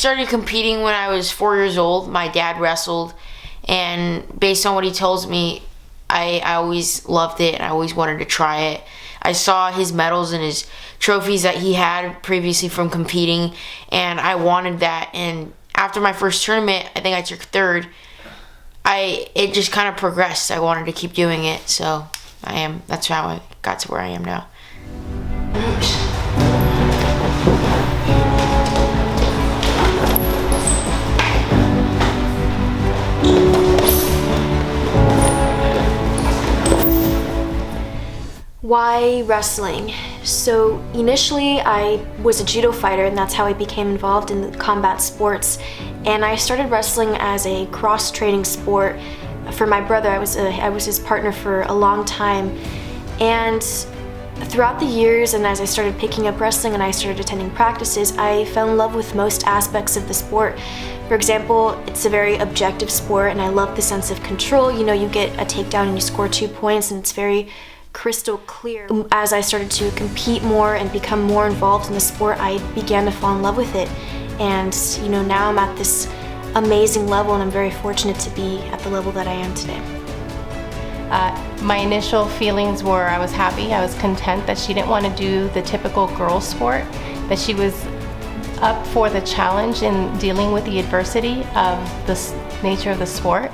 started competing when I was 4 years old. My dad wrestled, and based on what he tells me, I always loved it and I always wanted to try it. I saw his medals and his trophies that he had previously from competing, and I wanted that. And after my first tournament, I think I took third. It just kind of progressed. I wanted to keep doing it, so that's how I got to where I am now. Why wrestling? So initially I was a judo fighter, and that's how I became involved in the combat sports. And I started wrestling as a cross-training sport for my brother. I was his partner for a long time. And throughout the years, and as I started picking up wrestling and I started attending practices, I fell in love with most aspects of the sport. For example, it's a very objective sport, and I love the sense of control. You know, you get a takedown and you score 2 points, and it's very crystal clear. As I started to compete more and become more involved in the sport, I began to fall in love with it. And you know, now I'm at this amazing level, and I'm very fortunate to be at the level that I am today. My initial feelings were I was happy, I was content that she didn't want to do the typical girl sport, that she was up for the challenge in dealing with the adversity of the nature of the sport.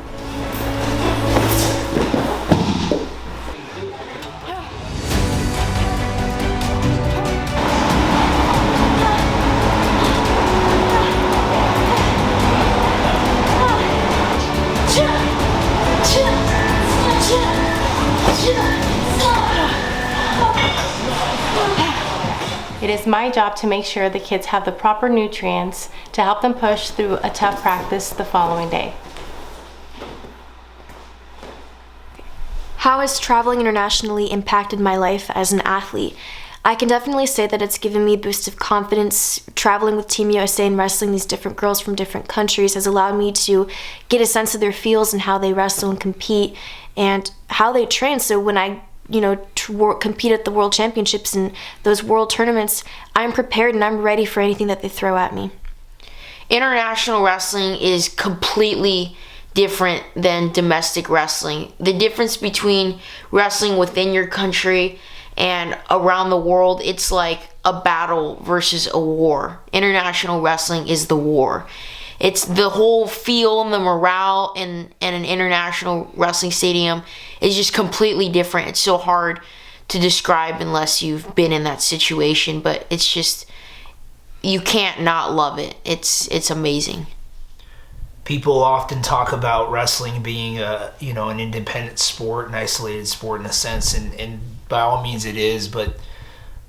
It is my job to make sure the kids have the proper nutrients to help them push through a tough practice the following day. How has traveling internationally impacted my life as an athlete? I can definitely say that it's given me a boost of confidence. Traveling with Team USA and wrestling these different girls from different countries has allowed me to get a sense of their feels and how they wrestle and compete and how they train. So when I compete at the World Championships and those world tournaments, I'm prepared and I'm ready for anything that they throw at me. International wrestling is completely different than domestic wrestling. The difference between wrestling within your country and around the world, it's like a battle versus a war. International wrestling is the war. It's the whole feel and the morale in an international wrestling stadium is just completely different. It's so hard to describe unless you've been in that situation, but it's just, you can't not love it. It's amazing. People often talk about wrestling being an independent sport, an isolated sport in a sense, and by all means it is, but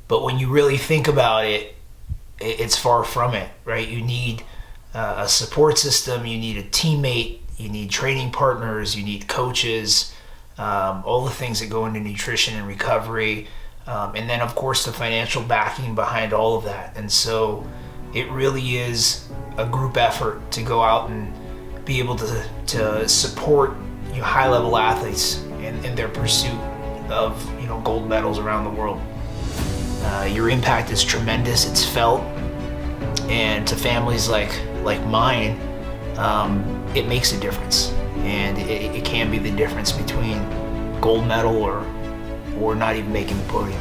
when you really think about it, it's far from it, right? You need a support system, you need a teammate, you need training partners, you need coaches, all the things that go into nutrition and recovery, and then of course the financial backing behind all of that. And so it really is a group effort to go out and be able to support high-level athletes in their pursuit of gold medals around the world. Your impact is tremendous, it's felt, and to families like mine, it makes a difference, and it can be the difference between gold medal or not even making the podium.